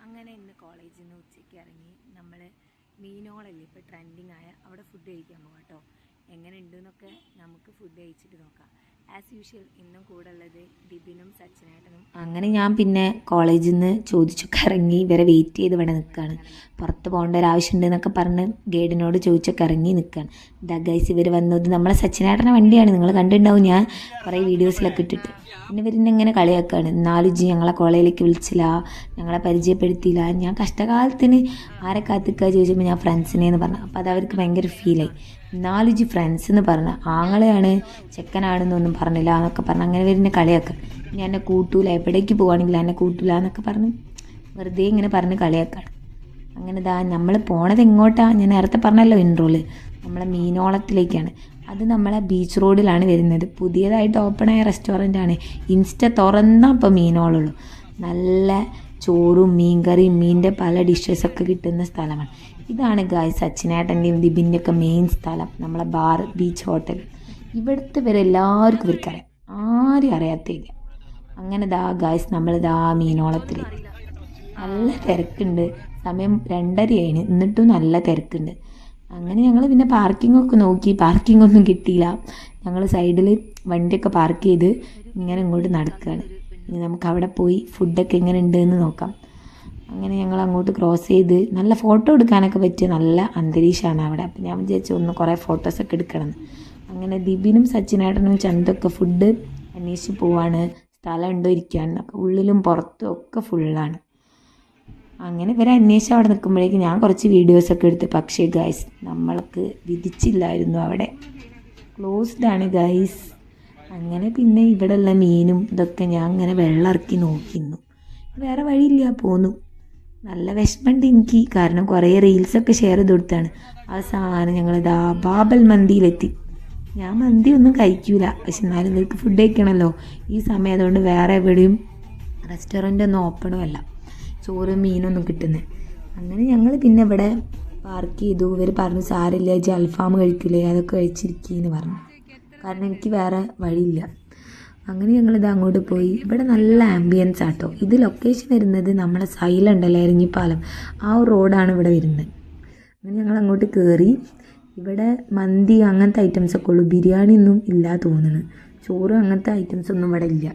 അങ്ങനെ ഇന്ന് കോളേജിൽ നിന്ന് ഉച്ചയ്ക്ക് ഇറങ്ങി നമ്മൾ മീനോളല്ലേ ഇപ്പോൾ ട്രെൻഡിങ് ആയ അവിടെ ഫുഡ് കഴിക്കാൻ പോകാം കേട്ടോ. എങ്ങനെ ഉണ്ടെന്നൊക്കെ നമുക്ക് ഫുഡ് കഴിച്ചിട്ട് നോക്കാം. ആസ് യൂഷ്വൽ ഇന്നും കൂടെ ഉള്ളത് ദിബിനും സച്ചിനേട്ടനും. അങ്ങനെ ഞാൻ പിന്നെ കോളേജിൽ നിന്ന് ചോദിച്ചൊക്കെ ഇറങ്ങി ഇവരെ വെയിറ്റ് ചെയ്ത് ഇവിടെ നിൽക്കുകയാണ്. പുറത്ത് പോകേണ്ട ഒരു ആവശ്യമുണ്ട് എന്നൊക്കെ പറഞ്ഞ് ഗൈഡിനോട് ചോദിച്ചൊക്കെ ഇറങ്ങി നിൽക്കുകയാണ്. ദാ ഗൈസ് ഇവർ വന്നത് നമ്മളെ സച്ചിനേട്ടൻ്റെ വണ്ടിയാണ്. നിങ്ങൾ കണ്ടിട്ടുണ്ടാവും, ഞാൻ കുറേ വീഡിയോസിലൊക്കെ ഇട്ടിട്ട്. പിന്നെ ഇവരിന്നെ ഇങ്ങനെ കളിയാക്കുകയാണ്, 4G ഞങ്ങളെ കോളേജിലേക്ക് വിളിച്ചില്ല, ഞങ്ങളെ പരിചയപ്പെടുത്തിയില്ല. ഞാൻ കഷ്ടകാലത്തിന് ആരെ കാത്തിക്കുക ചോദിച്ചപ്പോൾ ഞാൻ ഫ്രണ്ട്സിനെന്ന് പറഞ്ഞു. അപ്പോൾ അത് അവർക്ക് ഭയങ്കര ഫീലായി. 4G ഫ്രണ്ട്സ് എന്ന് പറഞ്ഞ ആങ്ങളെയാണ് ചെക്കനാണെന്നൊന്നും പറഞ്ഞില്ല എന്നൊക്കെ പറഞ്ഞ് അങ്ങനെ വരുന്ന കളിയാക്കുക. ഞാൻ എന്നെ കൂട്ടൂല, എവിടേക്ക് പോവുകയാണെങ്കിൽ എന്നെ കൂട്ടൂല എന്നൊക്കെ പറഞ്ഞ് വെറുതെ ഇങ്ങനെ പറഞ്ഞ് കളിയാക്കാണ്. അങ്ങനെ ഇതാ നമ്മൾ പോണത് എങ്ങോട്ടാണ്, ഞാൻ നേരത്തെ പറഞ്ഞല്ലോ ഇൻട്രോയിൽ, നമ്മളെ മീനോളത്തിലേക്കാണ്. അത് നമ്മളെ ബീച്ച് റോഡിലാണ് വരുന്നത്. പുതിയതായിട്ട് ഓപ്പണായ റെസ്റ്റോറൻ്റാണ്. ഇൻസ്റ്റ തുറന്നാൽ ഇപ്പോൾ മീനോളുള്ളൂ. നല്ല ചോറും മീൻകറിയും മീനിൻ്റെ പല ഡിഷസൊക്കെ കിട്ടുന്ന സ്ഥലമാണ്. ഇതാണ് ഗായ്സ് സച്ചിനേട്ടൻ്റെയും ദിബിൻ്റെയൊക്കെ മെയിൻ സ്ഥലം, നമ്മളെ ബാർ ബീച്ച് ഹോട്ടൽ. ഇവിടുത്തെ എല്ലാവർക്കും ഇവർക്കറിയാം, ആരും അറിയാത്തില്ല. അങ്ങനെ ദാ ഗായ്സ് നമ്മളിതാ മീനോളത്തിൽ നല്ല തിരക്കുണ്ട്. സമയം 2:30 എന്നിട്ടും നല്ല തിരക്കുണ്ട്. അങ്ങനെ ഞങ്ങൾ പിന്നെ പാർക്കിങ്ങൊക്കെ നോക്കി, പാർക്കിങ്ങൊന്നും കിട്ടിയില്ല. ഞങ്ങൾ സൈഡിൽ വണ്ടിയൊക്കെ പാർക്ക് ചെയ്ത് ഇങ്ങനെ ഇങ്ങോട്ട് നടക്കുകയാണ്. ഇനി നമുക്ക് അവിടെ പോയി ഫുഡൊക്കെ എങ്ങനെ ഉണ്ടെന്ന് നോക്കാം. അങ്ങനെ ഞങ്ങൾ അങ്ങോട്ട് ക്രോസ് ചെയ്ത് നല്ല ഫോട്ടോ എടുക്കാനൊക്കെ പറ്റിയ നല്ല അന്തരീക്ഷമാണ് അവിടെ. അപ്പം ഞാൻ വിചാരിച്ചു ഒന്ന് കുറേ ഫോട്ടോസൊക്കെ എടുക്കണമെന്ന്. അങ്ങനെ ദിബിനും സച്ചിനേട്ടനും ചന്തൊക്കെ ഫുഡ് അന്വേഷിച്ച് പോവാണ്, സ്ഥലം ഉണ്ടോ ഇരിക്കാനെന്നൊക്കെ. ഉള്ളിലും പുറത്തും ഒക്കെ ഫുള്ളാണ്. അങ്ങനെ ഇവരെ അന്വേഷിച്ച് അവിടെ നിൽക്കുമ്പോഴേക്കും ഞാൻ കുറച്ച് വീഡിയോസൊക്കെ എടുത്ത്. പക്ഷേ ഗൈസ് നമ്മൾക്ക് വിധിച്ചില്ലായിരുന്നു, അവിടെ ക്ലോസ്ഡ് ആണ് ഗൈസ്. അങ്ങനെ പിന്നെ ഇവിടെയുള്ള മീനും ഇതൊക്കെ ഞാൻ അങ്ങനെ വെള്ളം ഇറക്കി നോക്കിയിരുന്നു. വേറെ വഴിയില്ല, പോന്നു. നല്ല വിഷമമുണ്ട് എനിക്ക്, കാരണം കുറേ റീൽസൊക്കെ ഷെയർ ചെയ്ത് കൊടുത്താണ്. അവസാനം ഞങ്ങളിതാ ബാബൽ മന്തിയിലെത്തി. ഞാൻ മന്തി ഒന്നും കഴിക്കൂല, പക്ഷെ എന്നാലും ഇവർക്ക് ഫുഡ് കഴിക്കണമല്ലോ ഈ സമയം. അതുകൊണ്ട് വേറെ എവിടെയും റെസ്റ്റോറൻ്റ് ഒന്നും ഓപ്പണും അല്ല, ചോറും മീനൊന്നും കിട്ടുന്നത്. അങ്ങനെ ഞങ്ങൾ പിന്നെ ഇവിടെ പാർക്ക് ചെയ്തു. ഇവർ പറഞ്ഞു സാരില്ല ജി അൽഫാം കഴിക്കില്ലേ, അതൊക്കെ കഴിച്ചിരിക്കുകയെന്ന് പറഞ്ഞു, കാരണം എനിക്ക് വേറെ വഴിയില്ല. അങ്ങനെ ഞങ്ങളിത് അങ്ങോട്ട് പോയി. ഇവിടെ നല്ല ആംബിയൻസ് ആട്ടോ. ഇത് ലൊക്കേഷൻ വരുന്നത് നമ്മളെ സൈലുണ്ടല്ലോ എരഞ്ഞിപ്പാലം, ആ ഒരു റോഡാണ് ഇവിടെ വരുന്നത്. അങ്ങനെ ഞങ്ങൾ അങ്ങോട്ട് കയറി. ഇവിടെ മന്തി അങ്ങനത്തെ ഐറ്റംസൊക്കെ ഉള്ളൂ, ബിരിയാണി ഒന്നും ഇല്ല തോന്നുന്നു. ചോറും അങ്ങനത്തെ ഐറ്റംസ് ഒന്നും ഇവിടെ ഇല്ല.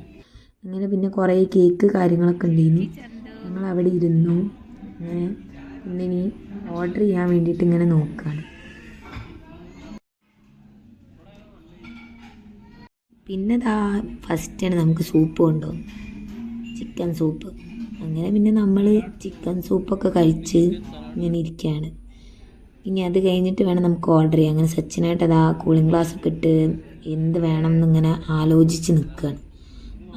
അങ്ങനെ പിന്നെ കുറേ കേക്ക് കാര്യങ്ങളൊക്കെ ഉണ്ടായിരുന്നു. ഞങ്ങൾ അവിടെ ഇരുന്നു. അങ്ങനെ പിന്നെ ഇനി ഓർഡർ ചെയ്യാൻ വേണ്ടിയിട്ട് ഇങ്ങനെ നോക്കുകയാണ്. പിന്നെ ഫസ്റ്റാണ് നമുക്ക് സൂപ്പ് കൊണ്ടുപോകും, ചിക്കൻ സൂപ്പ്. അങ്ങനെ പിന്നെ നമ്മൾ ചിക്കൻ സൂപ്പൊക്കെ കഴിച്ച് ഇങ്ങനെ ഇരിക്കുകയാണ്. ഇനി അത് കഴിഞ്ഞിട്ട് വേണം നമുക്ക് ഓർഡർ ചെയ്യാം. അങ്ങനെ സച്ചിനായിട്ട് കൂളിംഗ് ഗ്ലാസ്സൊക്കെ ഇട്ട് എന്ത് വേണം എന്നിങ്ങനെ ആലോചിച്ച് നിൽക്കുകയാണ്.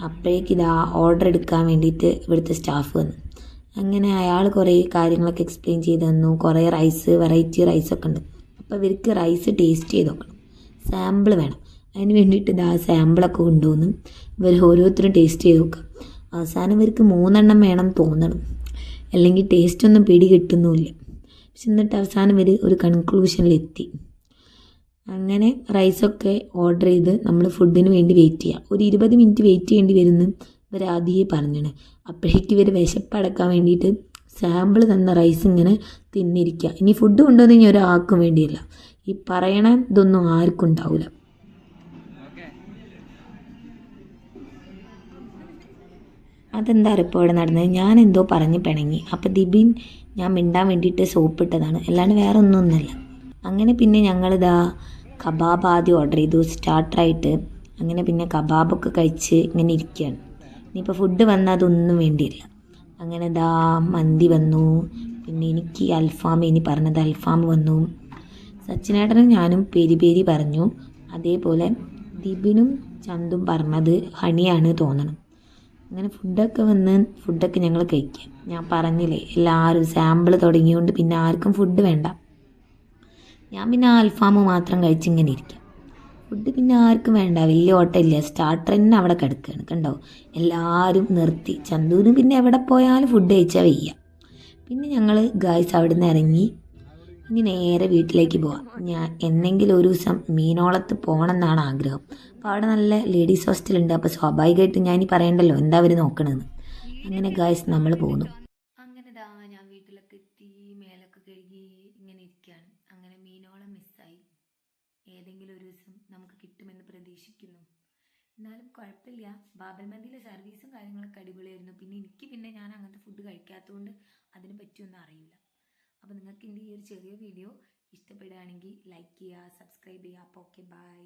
അപ്പോഴേക്ക് ഓർഡർ എടുക്കാൻ വേണ്ടിയിട്ട് ഇവിടുത്തെ സ്റ്റാഫ് വന്നു. അങ്ങനെ അയാൾ കുറേ കാര്യങ്ങളൊക്കെ എക്സ്പ്ലെയിൻ ചെയ്ത് തന്നു. കുറേ റൈസ്, വെറൈറ്റി റൈസൊക്കെ ഉണ്ട്. അപ്പോൾ ഇവർക്ക് റൈസ് ടേസ്റ്റ് ചെയ്ത് നോക്കണം, സാമ്പിൾ വേണം. അതിന് വേണ്ടിയിട്ട് സാമ്പിളൊക്കെ കൊണ്ടുവന്ന് ഇവർ ഓരോരുത്തരും ടേസ്റ്റ് ചെയ്ത് നോക്കുക. അവസാനം ഇവർക്ക് 3 വേണം തോന്നണം, അല്ലെങ്കിൽ ടേസ്റ്റൊന്നും പിടി കിട്ടുന്നുമില്ല. പക്ഷെ എന്നിട്ട് അവസാനം ഇവർ ഒരു കൺക്ലൂഷനിലെത്തി. അങ്ങനെ റൈസൊക്കെ ഓർഡർ ചെയ്ത് നമ്മൾ ഫുഡിന് വേണ്ടി വെയിറ്റ് ചെയ്യുക. ഒരു 20 മിനിറ്റ് വെയിറ്റ് ചെയ്യേണ്ടി വരുന്നു ഇവർ ആദ്യമേ പറഞ്ഞാണ്. അപ്പോഴേക്ക് ഇവർ വിശപ്പടക്കാൻ വേണ്ടിയിട്ട് സാമ്പിൾ തന്ന റൈസ് ഇങ്ങനെ തിന്നിരിക്കുക. ഇനി ഫുഡ് കൊണ്ടുവന്ന് ഇനി ഒരാൾക്കും വേണ്ടിയില്ല, ഈ പറയണ ഇതൊന്നും ആർക്കും ഉണ്ടാവില്ല. അതെന്താ ഇപ്പോൾ ഇവിടെ നടന്നത്, ഞാൻ എന്തോ പറഞ്ഞ് പിണങ്ങി. അപ്പോൾ ദിബിൻ ഞാൻ മിണ്ടാൻ വേണ്ടിയിട്ട് സോപ്പിട്ടതാണ്, അല്ലാണ്ട് വേറെ ഒന്നൊന്നുമല്ല. അങ്ങനെ പിന്നെ ഞങ്ങളിതാ കബാബ് ആദ്യം ഓർഡർ ചെയ്തു സ്റ്റാർട്ടറായിട്ട്. അങ്ങനെ പിന്നെ കബാബൊക്കെ കഴിച്ച് ഇങ്ങനെ ഇരിക്കുകയാണ്. ഇനിയിപ്പോൾ ഫുഡ് വന്നാൽ അതൊന്നും വേണ്ടിയില്ല. അങ്ങനെ മന്തി വന്നു. പിന്നെ എനിക്ക് അൽഫാം, ഇനി പറഞ്ഞത് അൽഫാം വന്നു. സച്ചിനേട്ടനും ഞാനും പേരി പേരി പറഞ്ഞു. അതേപോലെ ദിബിനും ചന്തും പറഞ്ഞത് ഹണിയാണ് തോന്നണം. അങ്ങനെ ഫുഡൊക്കെ വന്ന് ഫുഡൊക്കെ ഞങ്ങൾ കഴിക്കാം. ഞാൻ പറഞ്ഞില്ലേ എല്ലാവരും സാമ്പിൾ തുടങ്ങിയോണ്ട് പിന്നെ ആർക്കും ഫുഡ് വേണ്ട. ഞാൻ പിന്നെ അൽഫാം മാത്രം കഴിച്ചിങ്ങനെ ഇരിക്കാം. ഫുഡ് പിന്നെ ആർക്കും വേണ്ട, വലിയ ഓട്ടമില്ല. സ്റ്റാർട്ടർ തന്നെ അവിടെ കിടക്കുകയാണ്, കണ്ടോ. എല്ലാവരും നിർത്തി. ചന്തുവിന് പിന്നെ എവിടെ പോയാലും ഫുഡ് കഴിച്ചാൽ വയ്യ. പിന്നെ ഞങ്ങൾ ഗായ്സ് അവിടെ നിന്ന് ഇറങ്ങി. ഇനി നേരെ വീട്ടിലേക്ക് പോവാം. ഞാൻ എന്നെങ്കിലും ഒരു ദിവസം മീനോളത്ത് പോകണം എന്നാണ് ആഗ്രഹം. അപ്പോൾ അവിടെ നല്ല ലേഡീസ് ഹോസ്റ്റലുണ്ട്. അപ്പോൾ സ്വാഭാവികമായിട്ടും ഞാൻ പറയണ്ടല്ലോ എന്താ അവർ നോക്കണമെന്ന്. അങ്ങനെ ഗായ്സ് നമ്മൾ പോകുന്നു. അങ്ങനെ ഏതെങ്കിലും ഒരു ദിവസം നമുക്ക് കിട്ടുമെന്ന് പ്രതീക്ഷിക്കുന്നു. എന്നാലും കുഴപ്പമില്ല. ബാബൽ മന്തിയിലെ സർവീസും കാര്യങ്ങളൊക്കെ അടിപൊളിയായിരുന്നു. പിന്നെ ഞാൻ അങ്ങനത്തെ ഫുഡ് കഴിക്കാത്തതുകൊണ്ട് അതിനെ പറ്റിയൊന്നും അറിയില്ല. അപ്പോൾ നിങ്ങൾക്ക് എൻ്റെ ഈ ഒരു ചെറിയ വീഡിയോ ഇഷ്ടപ്പെടുകയാണെങ്കിൽ ലൈക്ക് ചെയ്യുക, സബ്സ്ക്രൈബ് ചെയ്യുക. അപ്പോൾ ഓക്കെ, ബൈ.